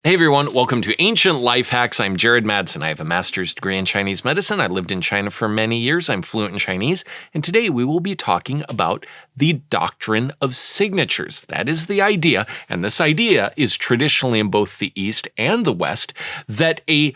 Hey everyone, welcome to Ancient Life Hacks. I'm Jared Madsen. I have a master's degree in Chinese medicine. I lived in China for many years. I'm fluent in Chinese. And today we will be talking about the Doctrine of Signatures. That is the idea, and this idea is traditionally in both the East and the West, that a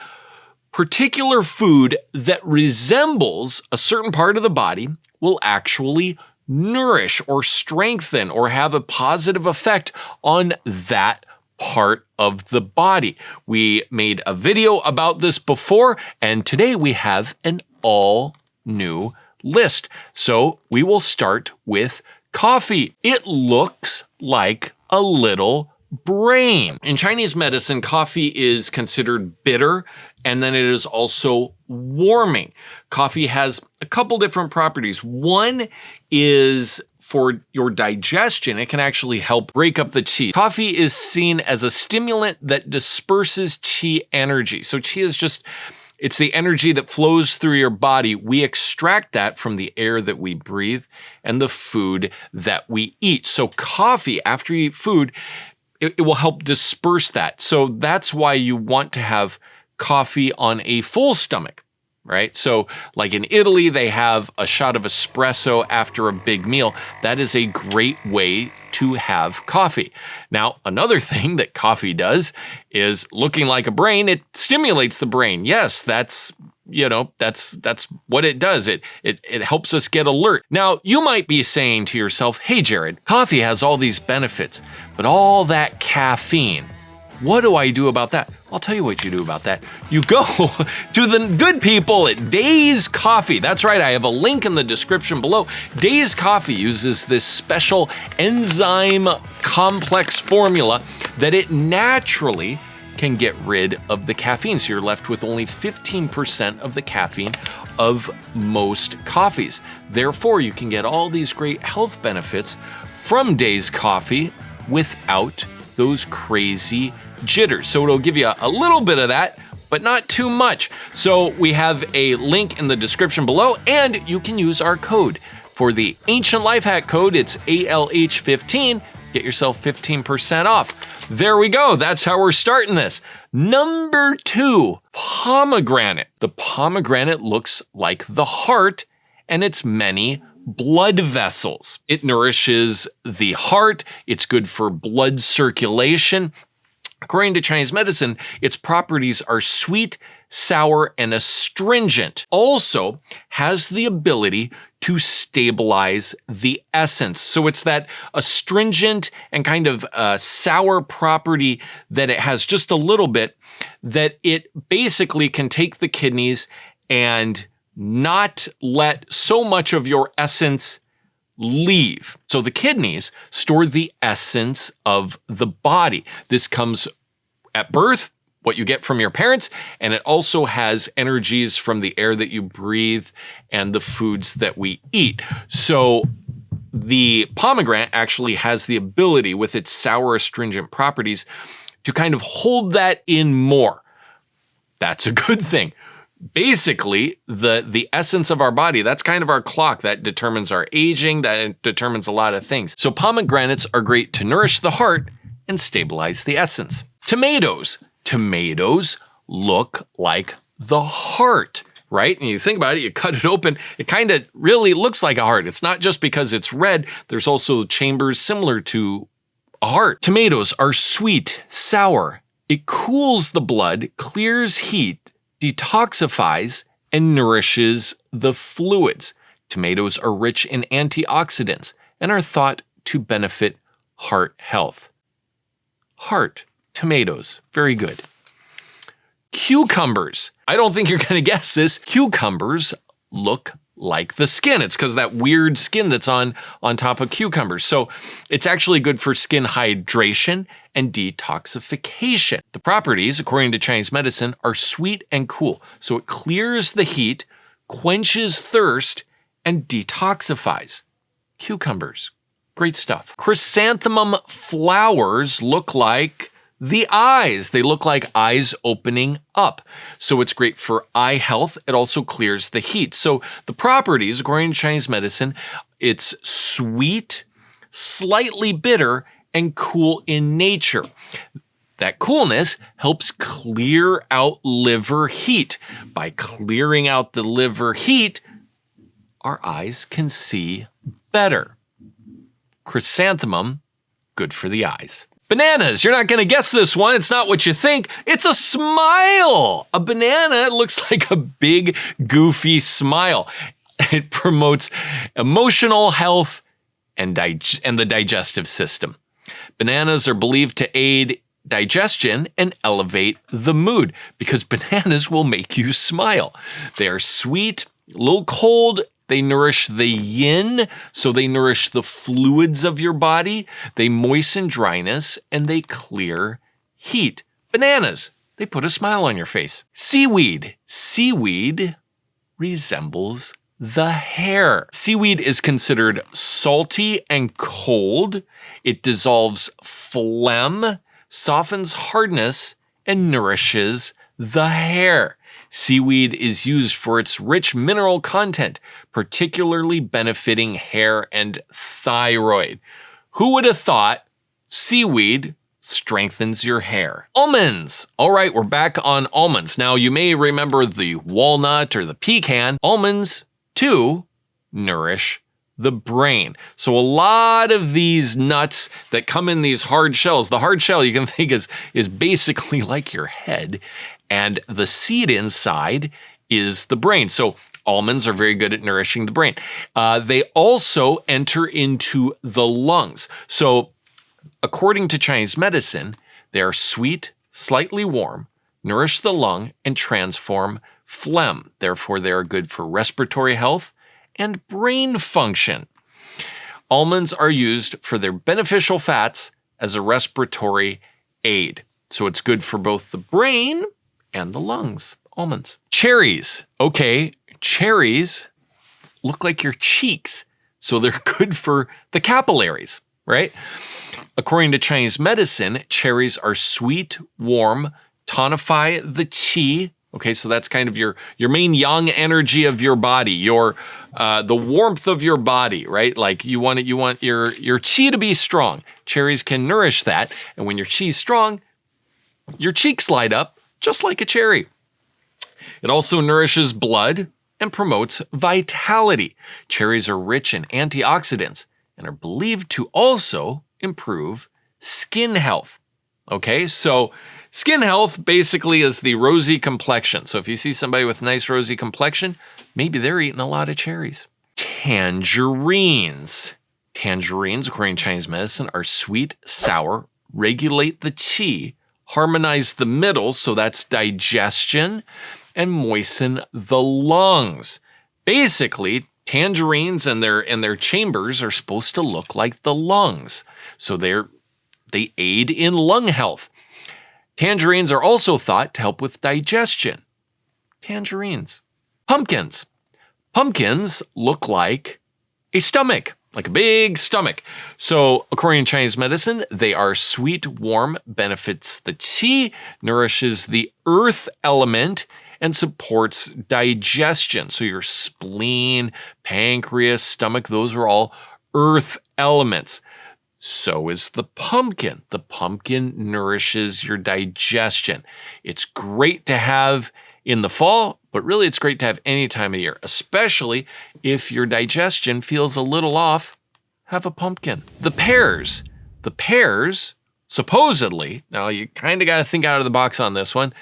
particular food that resembles a certain part of the body will actually nourish or strengthen or have a positive effect on that part of the body. We made a video about this before, and today we have an all new list. So we will start with coffee. It looks like a little brain. In Chinese medicine, coffee is considered bitter, and then it is also warming. Coffee has a couple different properties. One is for your digestion. It can actually help break up the qi. Coffee is seen as a stimulant that disperses qi energy. So qi is it's the energy that flows through your body. We extract that from the air that we breathe and the food that we eat. So coffee, after you eat food, it will help disperse that. So that's why you want to have coffee on a full stomach, right? So like in Italy, they have a shot of espresso after a big meal. That is a great way to have coffee. Now, another thing that coffee does is looking like a brain, it stimulates the brain. Yes, that's what it does. It helps us get alert. Now, you might be saying to yourself, hey, Jared, coffee has all these benefits, but all that caffeine, what do I do about that? I'll tell you what you do about that. You go to the good people at Days Coffee. That's right, I have a link in the description below. Days Coffee uses this special enzyme complex formula that it naturally can get rid of the caffeine. So you're left with only 15% of the caffeine of most coffees. Therefore, you can get all these great health benefits from Days Coffee without those crazy jitters. So it'll give you a little bit of that, but not too much. So we have a link in the description below, and you can use our code. For the Ancient Life Hack code, it's ALH15. Get yourself 15% off. There we go. That's how we're starting this. Number 2, pomegranate. The pomegranate looks like the heart and its many blood vessels. It nourishes the heart. It's good for blood circulation. According to Chinese medicine, its properties are sweet, sour, and astringent. Also has the ability to stabilize the essence. So it's that astringent and kind of sour property that it has just a little bit, that it basically can take the kidneys and not let so much of your essence leave. So the kidneys store the essence of the body. This comes at birth, what you get from your parents, and it also has energies from the air that you breathe and the foods that we eat. So the pomegranate actually has the ability, with its sour astringent properties, to kind of hold that in more. That's a good thing. Basically, the essence of our body, that's kind of our clock that determines our aging, that determines a lot of things. So pomegranates are great to nourish the heart and stabilize the essence. Tomatoes. Tomatoes look like the heart, right? And you think about it, you cut it open, it kind of really looks like a heart. It's not just because it's red, there's also chambers similar to a heart. Tomatoes are sweet, sour. It cools the blood, clears heat, detoxifies, and nourishes the fluids. Tomatoes are rich in antioxidants and are thought to benefit heart health. Heart, tomatoes, very good. Cucumbers. I don't think you're going to guess this. Cucumbers look like the skin. It's because of that weird skin that's on top of cucumbers. So it's actually good for skin hydration and detoxification. The properties, according to Chinese medicine, are sweet and cool. So it clears the heat, quenches thirst, and detoxifies. Cucumbers, great stuff. Chrysanthemum flowers look like the eyes. They look like eyes opening up. So it's great for eye health. It also clears the heat. So the properties, according to Chinese medicine, it's sweet, slightly bitter, and cool in nature. That coolness helps clear out liver heat. By clearing out the liver heat, our eyes can see better. Chrysanthemum, good for the eyes. Bananas, you're not going to guess this one. It's not what you think. It's a smile. A banana looks like a big, goofy smile. It promotes emotional health and the digestive system. Bananas are believed to aid digestion and elevate the mood because bananas will make you smile. They are sweet, a little cold. They nourish the yin, so they nourish the fluids of your body. They moisten dryness and they clear heat. Bananas, they put a smile on your face. Seaweed. Seaweed resembles the hair. Seaweed is considered salty and cold. It dissolves phlegm, softens hardness, and nourishes the hair. Seaweed is used for its rich mineral content, particularly benefiting hair and thyroid. Who would have thought seaweed strengthens your hair? Almonds. All right, we're back on almonds. Now, you may remember the walnut or the pecan. Almonds, too, nourish the brain. So a lot of these nuts that come in these hard shells, the hard shell you can think is basically like your head, and the seed inside is the brain. So almonds are very good at nourishing the brain. They also enter into the lungs. So according to Chinese medicine, they are sweet, slightly warm, nourish the lung, and transform phlegm. Therefore, they are good for respiratory health and brain function. Almonds are used for their beneficial fats as a respiratory aid. So it's good for both the brain and the lungs. Almonds. Cherries. Okay, cherries look like your cheeks. So they're good for the capillaries, right? According to Chinese medicine, cherries are sweet, warm, tonify the qi. Okay, so that's kind of your main yang energy of your body, your the warmth of your body, right? Like you want your qi to be strong. Cherries can nourish that, and when your qi is strong, your cheeks light up just like a cherry. It also nourishes blood and promotes vitality. Cherries are rich in antioxidants and are believed to also improve skin health. Okay, so skin health basically is the rosy complexion. So if you see somebody with nice rosy complexion, maybe they're eating a lot of cherries. Tangerines. Tangerines, according to Chinese medicine, are sweet, sour, regulate the qi, harmonize the middle, so that's digestion, and moisten the lungs. Basically, tangerines and their chambers are supposed to look like the lungs. So they aid in lung health. Tangerines are also thought to help with digestion. Tangerines. Pumpkins. Pumpkins look like a stomach, like a big stomach. So according to Chinese medicine, they are sweet, warm, benefits the qi, nourishes the earth element, and supports digestion. So your spleen, pancreas, stomach, those are all earth elements. So is the pumpkin. The pumpkin nourishes your digestion. It's great to have in the fall, but really it's great to have any time of year, especially if your digestion feels a little off, have a pumpkin. The pears. The pears, supposedly, now you kind of got to think out of the box on this one,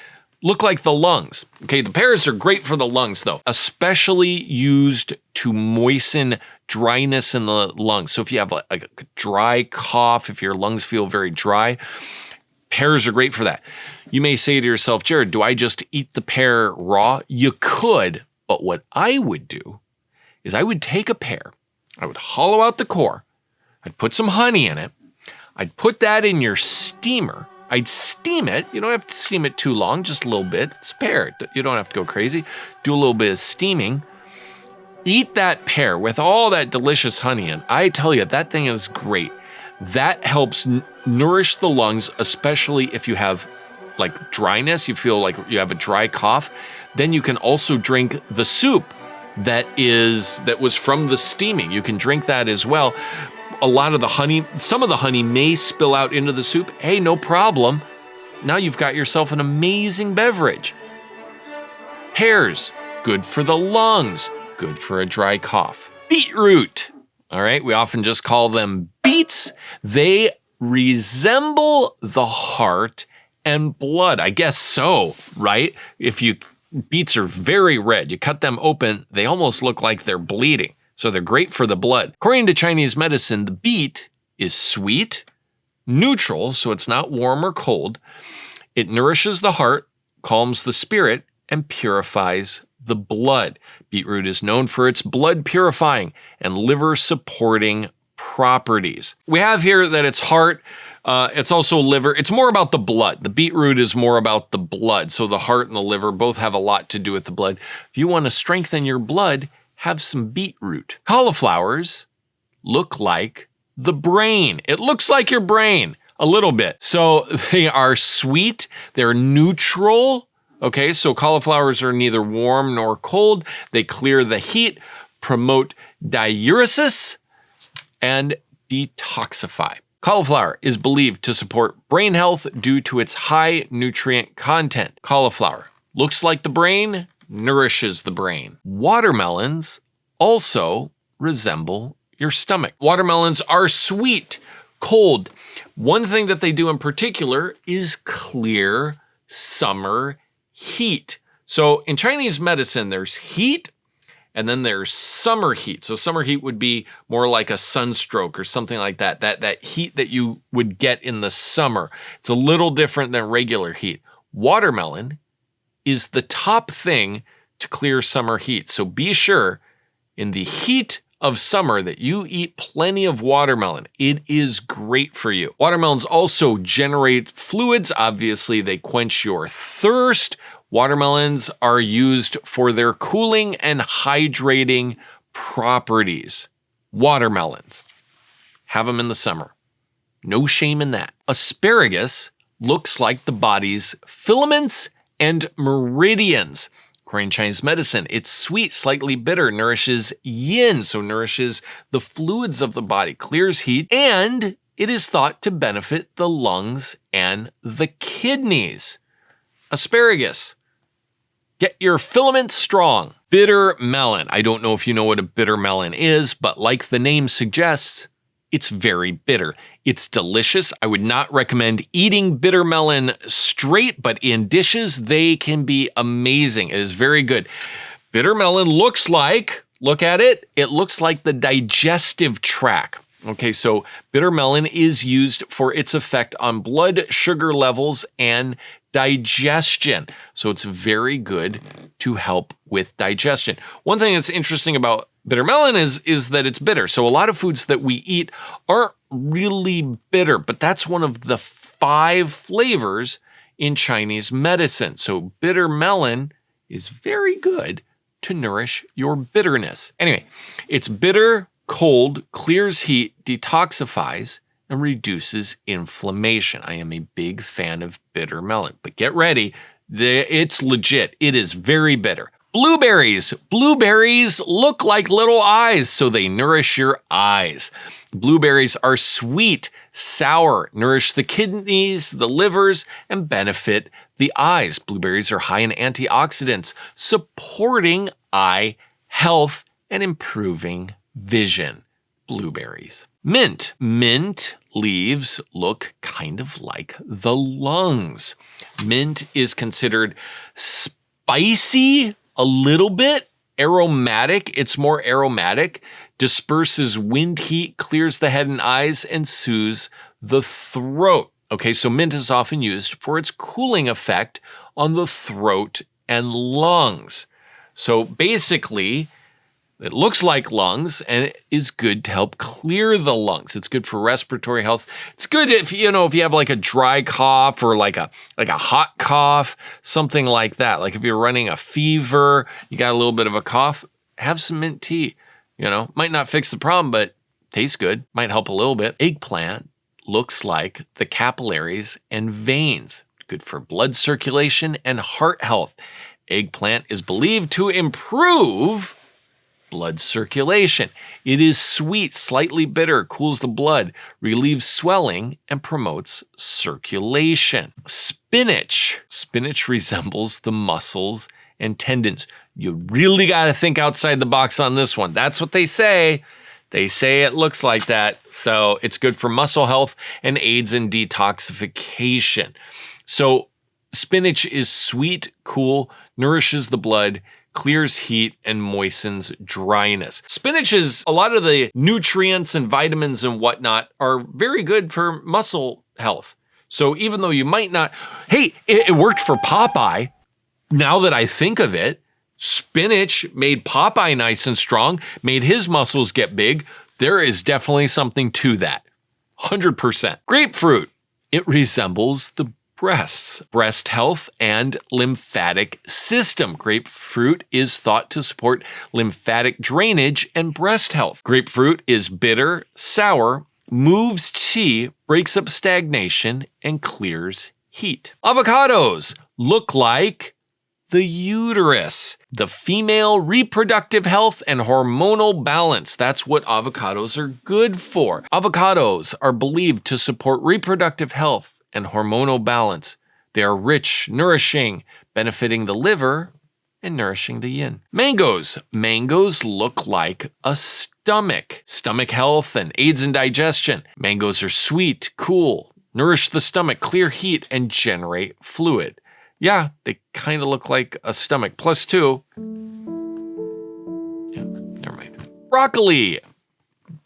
look like the lungs. Okay, the pears are great for the lungs though, especially used to moisten dryness in the lungs. So if you have a dry cough, if your lungs feel very dry, pears are great for that. You may say to yourself, Jared, do I just eat the pear raw? You could, but what I would do is I would take a pear, I would hollow out the core, I'd put some honey in it, I'd put that in your steamer, I'd steam it. You don't have to steam it too long, just a little bit. It's a pear. You don't have to go crazy. Do a little bit of steaming. Eat that pear with all that delicious honey in. I tell you, that thing is great. That helps nourish the lungs, especially if you have like dryness, you feel like you have a dry cough. Then you can also drink the soup that was from the steaming. You can drink that as well. A lot of the honey, some of the honey may spill out into the soup. Hey, no problem. now you've got yourself an amazing beverage. Pears, good for the lungs, good for a dry cough. Beetroot, all right, we often just call them beets. They resemble the heart and blood. I guess so, right? Beets are very red. You cut them open, they almost look like they're bleeding. So they're great for the blood. According to Chinese medicine, the beet is sweet, neutral, so it's not warm or cold. It nourishes the heart, calms the spirit, and purifies the blood. Beetroot is known for its blood purifying and liver supporting properties. We have here that it's heart, it's also liver. It's more about the blood. The beetroot is more about the blood. So the heart and the liver both have a lot to do with the blood. If you want to strengthen your blood, have some beetroot. Cauliflowers look like the brain. It looks like your brain a little bit. So they are sweet, they're neutral. Okay, so cauliflowers are neither warm nor cold. They clear the heat, promote diuresis, and detoxify. Cauliflower is believed to support brain health due to its high nutrient content. Cauliflower looks like the brain, nourishes the brain. Watermelons also resemble your stomach. Watermelons are sweet, cold. One thing that they do in particular is clear summer heat. So in Chinese medicine, there's heat and then there's summer heat. So summer heat would be more like a sunstroke or something like that. That heat that you would get in the summer. It's a little different than regular heat. Watermelon is the top thing to clear summer heat. So be sure in the heat of summer that you eat plenty of watermelon. It is great for you. Watermelons also generate fluids. Obviously, they quench your thirst. Watermelons are used for their cooling and hydrating properties. Watermelons. Have them in the summer. No shame in that. Asparagus looks like the body's filaments and meridians. According to Chinese medicine, it's sweet, slightly bitter, nourishes yin, so nourishes the fluids of the body, clears heat, and it is thought to benefit the lungs and the kidneys. Asparagus. Get your filaments strong. Bitter melon. I don't know if you know what a bitter melon is, but like the name suggests, it's very bitter. It's delicious. I would not recommend eating bitter melon straight, but in dishes, they can be amazing. It is very good. Bitter melon looks like, look at it, it looks like the digestive tract. Okay, so bitter melon is used for its effect on blood sugar levels and digestion. So it's very good to help with digestion. One thing that's interesting about bitter melon is that it's bitter. So a lot of foods that we eat aren't really bitter, but that's one of the 5 flavors in Chinese medicine. So bitter melon is very good to nourish your bitterness. Anyway, it's bitter, cold, clears heat, detoxifies, and reduces inflammation. I am a big fan of bitter melon, but get ready. It's legit. It is very bitter. Blueberries. Blueberries look like little eyes, so they nourish your eyes. Blueberries are sweet, sour, nourish the kidneys, the livers, and benefit the eyes. Blueberries are high in antioxidants, supporting eye health and improving vision. Blueberries. Mint. Mint leaves look kind of like the lungs. Mint is considered spicy, a little bit aromatic. It's more aromatic, disperses wind heat, clears the head and eyes, and soothes the throat. Okay, so mint is often used for its cooling effect on the throat and lungs. So basically, it looks like lungs and it is good to help clear the lungs. It's good for respiratory health. It's good if you have like a dry cough or like a hot cough, something like that. Like if you're running a fever, you got a little bit of a cough, have some mint tea. Might not fix the problem, but tastes good. Might help a little bit. Eggplant looks like the capillaries and veins. Good for blood circulation and heart health. Eggplant is believed to improve blood circulation. It is sweet, slightly bitter, cools the blood, relieves swelling, and promotes circulation. Spinach. Spinach resembles the muscles and tendons. You really got to think outside the box on this one. That's what they say. They say it looks like that. So it's good for muscle health and aids in detoxification. So spinach is sweet, cool, nourishes the blood, clears heat, and moistens dryness. Spinach is a lot of the nutrients and vitamins and whatnot are very good for muscle health. So even though you might not, hey, it worked for Popeye. Now that I think of it, spinach made Popeye nice and strong, made his muscles get big. There is definitely something to that. 100%. Grapefruit. It resembles the breast health and lymphatic system. Grapefruit is thought to support lymphatic drainage and breast health. Grapefruit is bitter, sour, moves qi, breaks up stagnation, and clears heat. Avocados look like the uterus, the female reproductive health and hormonal balance. That's what avocados are good for. Avocados are believed to support reproductive health and hormonal balance. They are rich, nourishing, benefiting the liver and nourishing the yin. Mangoes. Mangoes look like a stomach health and aids in digestion. Mangoes are sweet, cool, nourish the stomach, clear heat, and generate fluid. Yeah, they kind of look like a stomach. +2. Yeah, never mind. Broccoli.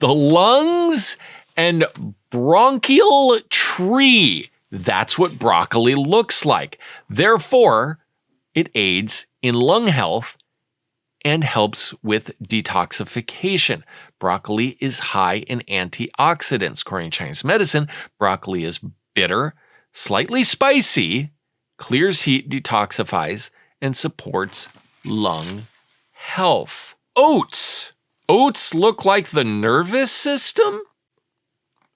The lungs and bronchial tree. That's what broccoli looks like. Therefore, it aids in lung health and helps with detoxification. Broccoli is high in antioxidants. According to Chinese medicine, broccoli is bitter, slightly spicy, clears heat, detoxifies, and supports lung health. Oats. Oats look like the nervous system?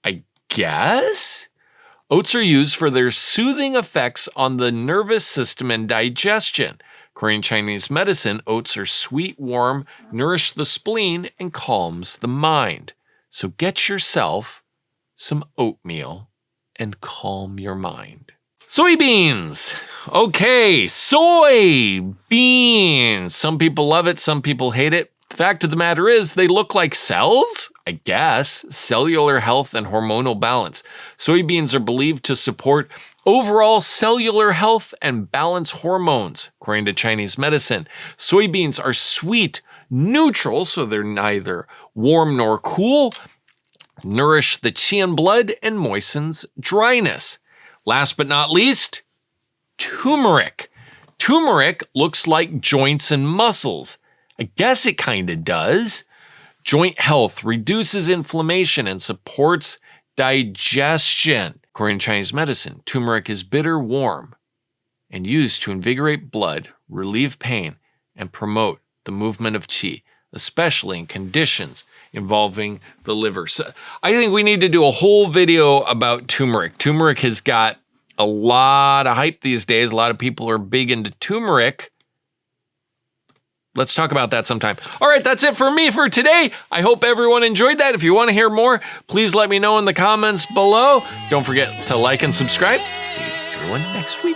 I guess? Oats are used for their soothing effects on the nervous system and digestion. According to Chinese medicine, oats are sweet, warm, nourish the spleen, and calms the mind. So get yourself some oatmeal and calm your mind. Soybeans. Okay, soybeans. Some people love it, some people hate it. The fact of the matter is they look like cells, I guess, cellular health and hormonal balance. Soybeans are believed to support overall cellular health and balance hormones, according to Chinese medicine. Soybeans are sweet, neutral, so they're neither warm nor cool, nourish the qi in blood, and moistens dryness. Last but not least, turmeric. Turmeric looks like joints and muscles. I guess it kind of does. Joint health reduces inflammation and supports digestion. According to Chinese medicine, turmeric is bitter, warm, and used to invigorate blood, relieve pain, and promote the movement of qi, especially in conditions involving the liver. So I think we need to do a whole video about turmeric. Turmeric has got a lot of hype these days. A lot of people are big into turmeric. Let's talk about that sometime. All right, that's it for me for today. I hope everyone enjoyed that. If you want to hear more, please let me know in the comments below. Don't forget to like and subscribe. See everyone next week.